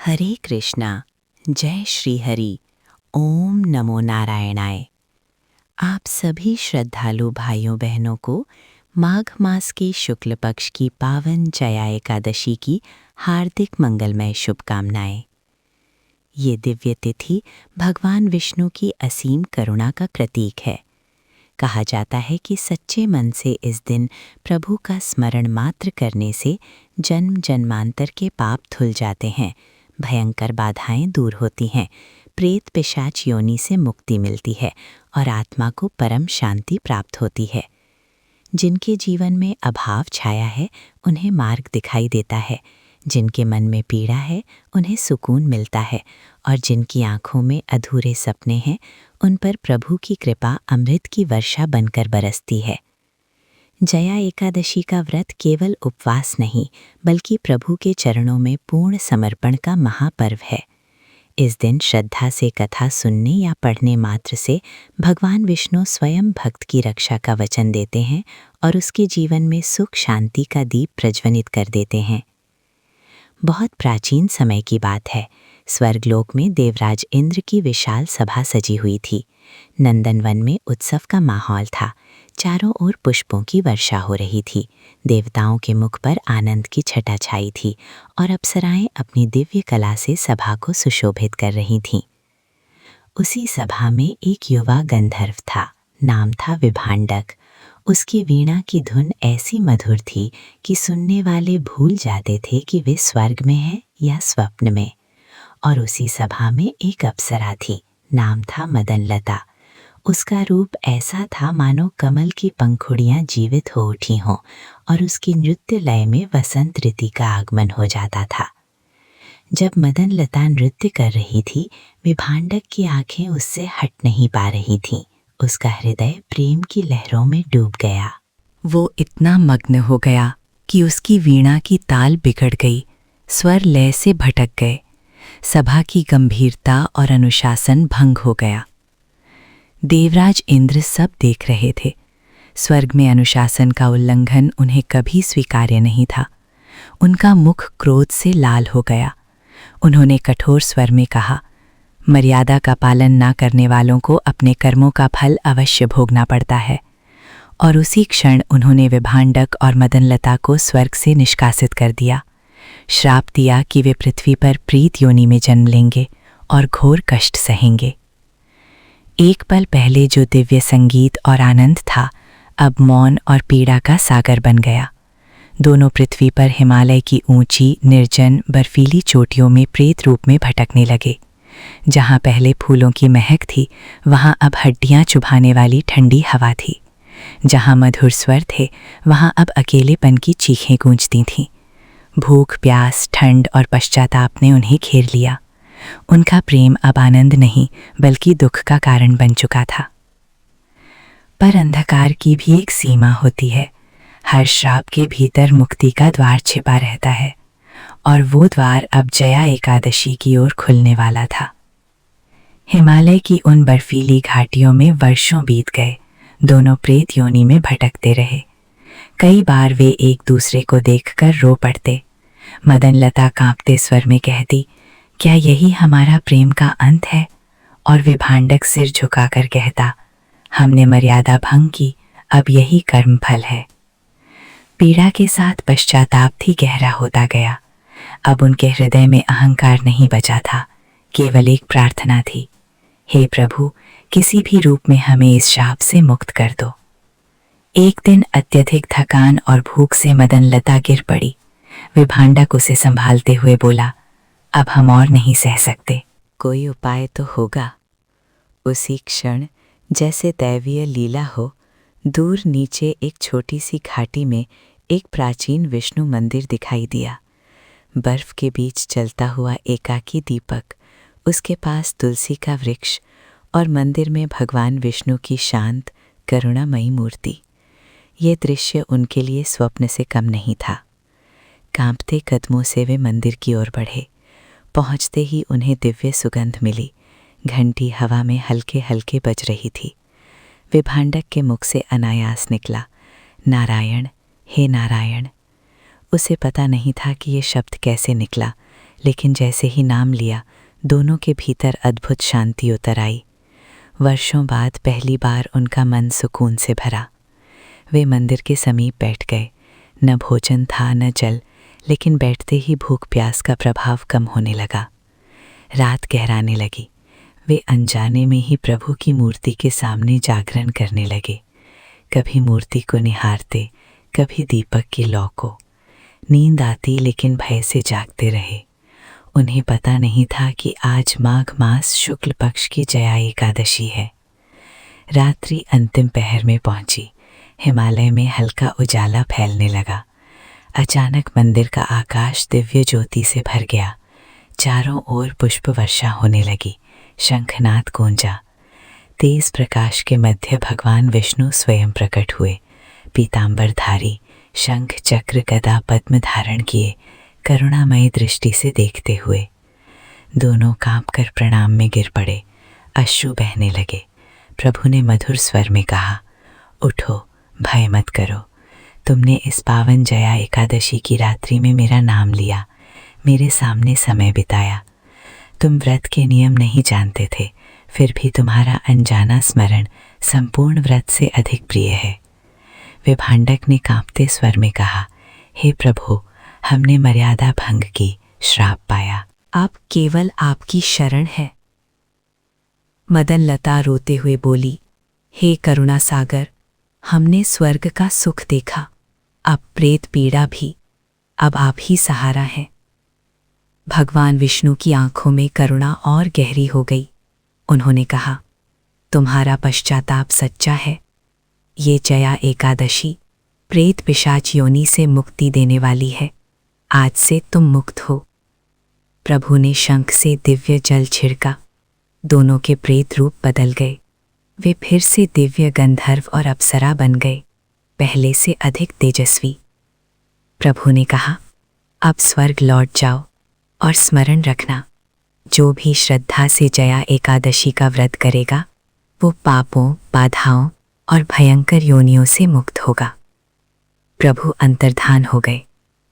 हरे कृष्णा। जय श्री हरि। ओम नमो नारायणाय। आप सभी श्रद्धालु भाइयों बहनों को माघ मास की शुक्ल पक्ष की पावन जया एकादशी की हार्दिक मंगलमय शुभकामनाएं। ये दिव्य तिथि भगवान विष्णु की असीम करुणा का प्रतीक है। कहा जाता है कि सच्चे मन से इस दिन प्रभु का स्मरण मात्र करने से जन्म जन्मांतर के पाप धुल जाते हैं, भयंकर बाधाएं दूर होती हैं, प्रेत पिशाच योनि से मुक्ति मिलती है और आत्मा को परम शांति प्राप्त होती है। जिनके जीवन में अभाव छाया है उन्हें मार्ग दिखाई देता है, जिनके मन में पीड़ा है उन्हें सुकून मिलता है और जिनकी आंखों में अधूरे सपने हैं उन पर प्रभु की कृपा अमृत की वर्षा बनकर बरसती है। जया एकादशी का व्रत केवल उपवास नहीं बल्कि प्रभु के चरणों में पूर्ण समर्पण का महापर्व है। इस दिन श्रद्धा से कथा सुनने या पढ़ने मात्र से भगवान विष्णु स्वयं भक्त की रक्षा का वचन देते हैं और उसके जीवन में सुख शांति का दीप प्रज्वलित कर देते हैं। बहुत प्राचीन समय की बात है। स्वर्गलोक में देवराज इंद्र की विशाल सभा सजी हुई थी। नंदनवन में उत्सव का माहौल था। चारों ओर पुष्पों की वर्षा हो रही थी। देवताओं के मुख पर आनंद की छटा छाई थी और अप्सराएं अपनी दिव्य कला से सभा को सुशोभित कर रही थीं। उसी सभा में एक युवा गंधर्व था। नाम था विभांडक। उसकी वीणा की धुन ऐसी मधुर थी कि सुनने वाले भूल जाते थे कि वे स्वर्ग में हैं या स्वप्न में। और उसी सभा में एक अप्सरा थी। नाम था मदनलता। उसका रूप ऐसा था मानो कमल की पंखुड़ियां जीवित हो उठी हों और उसकी नृत्य लय में वसंत ऋतु का आगमन हो जाता था। जब मदनलता नृत्य कर रही थी, विभांडक की आंखें उससे हट नहीं पा रही थीं। उसका हृदय प्रेम की लहरों में डूब गया। वो इतना मग्न हो गया कि उसकी वीणा की ताल बिगड़ गई, स्वर लय से भटक गए। सभा की गंभीरता और अनुशासन भंग हो गया। देवराज इंद्र सब देख रहे थे। स्वर्ग में अनुशासन का उल्लंघन उन्हें कभी स्वीकार्य नहीं था। उनका मुख क्रोध से लाल हो गया। उन्होंने कठोर स्वर में कहा, मर्यादा का पालन ना करने वालों को अपने कर्मों का फल अवश्य भोगना पड़ता है। और उसी क्षण उन्होंने विभांडक और मदनलता को स्वर्ग से निष्कासित कर दिया। श्राप दिया कि वे पृथ्वी पर प्रीत योनि में जन्म लेंगे और घोर कष्ट सहेंगे। एक पल पहले जो दिव्य संगीत और आनंद था, अब मौन और पीड़ा का सागर बन गया। दोनों पृथ्वी पर हिमालय की ऊंची, निर्जन, बर्फीली चोटियों में प्रेत रूप में भटकने लगे। जहाँ पहले फूलों की महक थी, वहाँ अब हड्डियाँ चुभाने वाली ठंडी हवा थी। जहाँ मधुर स्वर थे, वहाँ अब अकेलेपन की चीखें गूंजती थीं। भूख, प्यास, ठंड और पश्चाताप ने उन्हें घेर लिया। उनका प्रेम अब आनंद नहीं बल्कि दुख का कारण बन चुका था। पर अंधकार की भी एक सीमा होती है। हर श्राप के भीतर मुक्ति का द्वार छिपा रहता है और वो द्वार अब जया एकादशी की ओर खुलने वाला था। हिमालय की उन बर्फीली घाटियों में वर्षों बीत गए। दोनों प्रेत योनि में भटकते रहे। कई बार वे एक दूसरे को देखकर रो पड़ते। मदनलता कांपते स्वर में कहती, क्या यही हमारा प्रेम का अंत है? और विभांडक सिर झुकाकर कहता, हमने मर्यादा भंग की, अब यही कर्म फल है। पीड़ा के साथ पश्चाताप भी गहरा होता गया। अब उनके हृदय में अहंकार नहीं बचा था, केवल एक प्रार्थना थी, हे प्रभु, किसी भी रूप में हमें इस शाप से मुक्त कर दो। एक दिन अत्यधिक थकान और भूख से मदनलता गिर पड़ी। विभांडक उसे संभालते हुए बोला, अब हम और नहीं सह सकते, कोई उपाय तो होगा। उसी क्षण जैसे दैवीय लीला हो, दूर नीचे एक छोटी सी घाटी में एक प्राचीन विष्णु मंदिर दिखाई दिया। बर्फ के बीच जलता हुआ एकाकी दीपक, उसके पास तुलसी का वृक्ष और मंदिर में भगवान विष्णु की शांत करुणामयी मूर्ति। ये दृश्य उनके लिए स्वप्न से कम नहीं था। कांपते कदमों से वे मंदिर की ओर बढ़े। पहुंचते ही उन्हें दिव्य सुगंध मिली। घंटी हवा में हल्के हल्के बज रही थी। विभांडक के मुख से अनायास निकला, नारायण, हे नारायण। उसे पता नहीं था कि ये शब्द कैसे निकला, लेकिन जैसे ही नाम लिया दोनों के भीतर अद्भुत शांति उतर आई। वर्षों बाद पहली बार उनका मन सुकून से भरा। वे मंदिर के समीप बैठ गए। न भोजन था न जल, लेकिन बैठते ही भूख प्यास का प्रभाव कम होने लगा। रात गहराने लगी। वे अनजाने में ही प्रभु की मूर्ति के सामने जागरण करने लगे। कभी मूर्ति को निहारते, कभी दीपक की लौ को। नींद आती लेकिन भय से जागते रहे। उन्हें पता नहीं था कि आज माघ मास शुक्ल पक्ष की जया एकादशी है। रात्रि अंतिम पहर में पहुंची। हिमालय में हल्का उजाला फैलने लगा। अचानक मंदिर का आकाश दिव्य ज्योति से भर गया। चारों ओर पुष्प वर्षा होने लगी। शंखनाद गूंजा। तेज प्रकाश के मध्य भगवान विष्णु स्वयं प्रकट हुए। पीतांबरधारी, शंख चक्र गदा पद्म धारण किए, करुणामयी दृष्टि से देखते हुए। दोनों कांपकर प्रणाम में गिर पड़े। अश्रु बहने लगे। प्रभु ने मधुर स्वर में कहा, उठो, भय मत करो। तुमने इस पावन जया एकादशी की रात्रि में मेरा नाम लिया, मेरे सामने समय बिताया। तुम व्रत के नियम नहीं जानते थे, फिर भी तुम्हारा अनजाना स्मरण संपूर्ण व्रत से अधिक प्रिय है। विभांडक ने कांपते स्वर में कहा, हे प्रभु, हमने मर्यादा भंग की, श्राप पाया। अब केवल आपकी शरण है। मदन लता रोते हुए बोली, हे करुणा सागर, हमने स्वर्ग का सुख देखा, अब प्रेत पीड़ा भी, अब आप ही सहारा हैं। भगवान विष्णु की आंखों में करुणा और गहरी हो गई। उन्होंने कहा, तुम्हारा पश्चाताप सच्चा है। ये जया एकादशी प्रेत पिशाच योनि से मुक्ति देने वाली है। आज से तुम मुक्त हो। प्रभु ने शंख से दिव्य जल छिड़का। दोनों के प्रेत रूप बदल गए। वे फिर से दिव्य गंधर्व और अप्सरा बन गए, पहले से अधिक तेजस्वी। प्रभु ने कहा, अब स्वर्ग लौट जाओ और स्मरण रखना, जो भी श्रद्धा से जया एकादशी का व्रत करेगा वो पापों, बाधाओं और भयंकर योनियों से मुक्त होगा। प्रभु अंतर्धान हो गए।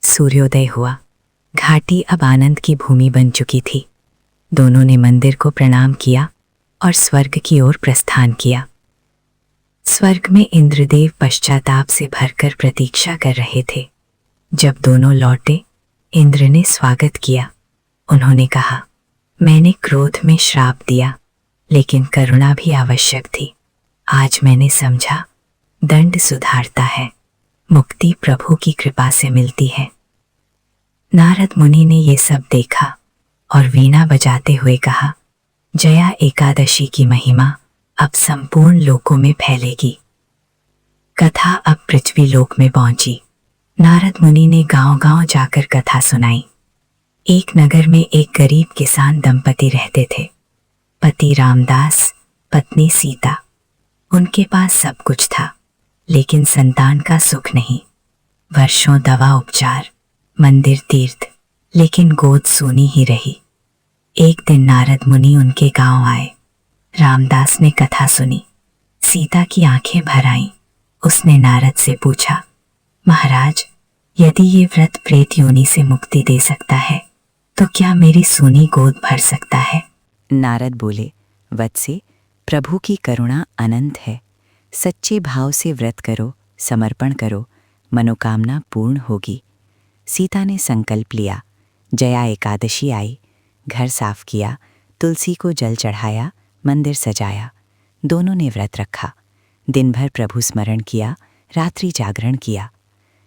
सूर्योदय हुआ। घाटी अब आनंद की भूमि बन चुकी थी। दोनों ने मंदिर को प्रणाम किया और स्वर्ग की ओर प्रस्थान किया। स्वर्ग में इंद्रदेव पश्चाताप से भरकर प्रतीक्षा कर रहे थे। जब दोनों लौटे, इंद्र ने स्वागत किया। उन्होंने कहा, मैंने क्रोध में श्राप दिया, लेकिन करुणा भी आवश्यक थी। आज मैंने समझा, दंड सुधारता है, मुक्ति प्रभु की कृपा से मिलती है। नारद मुनि ने ये सब देखा और वीणा बजाते हुए कहा, जया एकादशी की महिमा अब संपूर्ण लोकों में फैलेगी। कथा अब पृथ्वी लोक में पहुंची। नारद मुनि ने गांव-गांव जाकर कथा सुनाई। एक नगर में एक गरीब किसान दंपति रहते थे। पति रामदास, पत्नी सीता। उनके पास सब कुछ था, लेकिन संतान का सुख नहीं। वर्षों दवा उपचार, मंदिर तीर्थ, लेकिन गोद सूनी ही रही। एक दिन नारद मुनि उनके गांव आए। रामदास ने कथा सुनी। सीता की आंखें भर आईं। उसने नारद से पूछा, महाराज, यदि ये व्रत प्रेत योनि से मुक्ति दे सकता है, तो क्या मेरी सूनी गोद भर सकता है? नारद बोले, वत्से, प्रभु की करुणा अनंत है। सच्चे भाव से व्रत करो, समर्पण करो, मनोकामना पूर्ण होगी। सीता ने संकल्प लिया। जया एकादशी आई। घर साफ किया, तुलसी को जल चढ़ाया, मंदिर सजाया। दोनों ने व्रत रखा। दिन भर प्रभु स्मरण किया, रात्रि जागरण किया।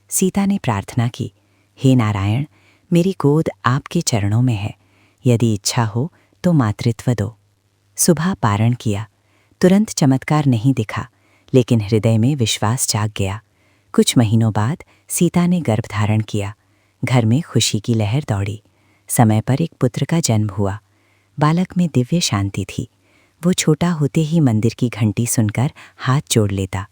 सीता ने प्रार्थना की, हे नारायण, मेरी गोद आपके चरणों में है। यदि इच्छा हो तो मातृत्व दो। सुबह पारण किया। तुरंत चमत्कार नहीं दिखा, लेकिन हृदय में विश्वास जाग गया। कुछ महीनों बाद सीता ने गर्भ धारण किया। घर में खुशी की लहर दौड़ी। समय पर एक पुत्र का जन्म हुआ। बालक में दिव्य शांति थी। वो छोटा होते ही मंदिर की घंटी सुनकर हाथ जोड़ लेता।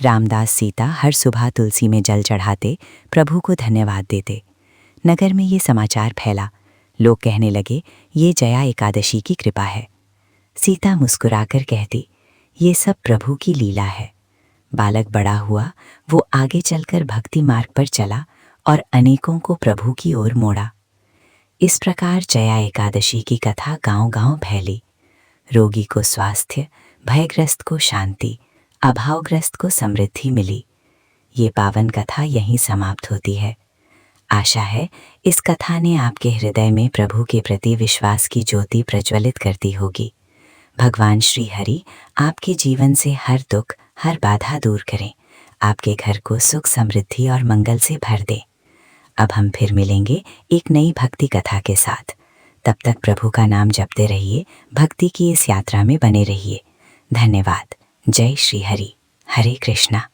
रामदास सीता हर सुबह तुलसी में जल चढ़ाते, प्रभु को धन्यवाद देते। नगर में ये समाचार फैला। लोग कहने लगे, ये जया एकादशी की कृपा है। सीता मुस्कुराकर कहती, ये सब प्रभु की लीला है। बालक बड़ा हुआ। वो आगे चलकर भक्ति मार्ग पर चला और अनेकों को प्रभु की ओर मोड़ा। इस प्रकार जया एकादशी की कथा गांव-गांव फैली। रोगी को स्वास्थ्य, भयग्रस्त को शांति, अभावग्रस्त को समृद्धि मिली। ये पावन कथा यहीं समाप्त होती है। आशा है इस कथा ने आपके हृदय में प्रभु के प्रति विश्वास की ज्योति प्रज्वलित करती होगी। भगवान श्री हरि आपके जीवन से हर दुख, हर बाधा दूर करें, आपके घर को सुख, समृद्धि और मंगल से भर दें। अब हम फिर मिलेंगे एक नई भक्ति कथा के साथ। तब तक प्रभु का नाम जपते रहिए, भक्ति की इस यात्रा में बने रहिए। धन्यवाद। जय श्री हरि। हरे कृष्णा।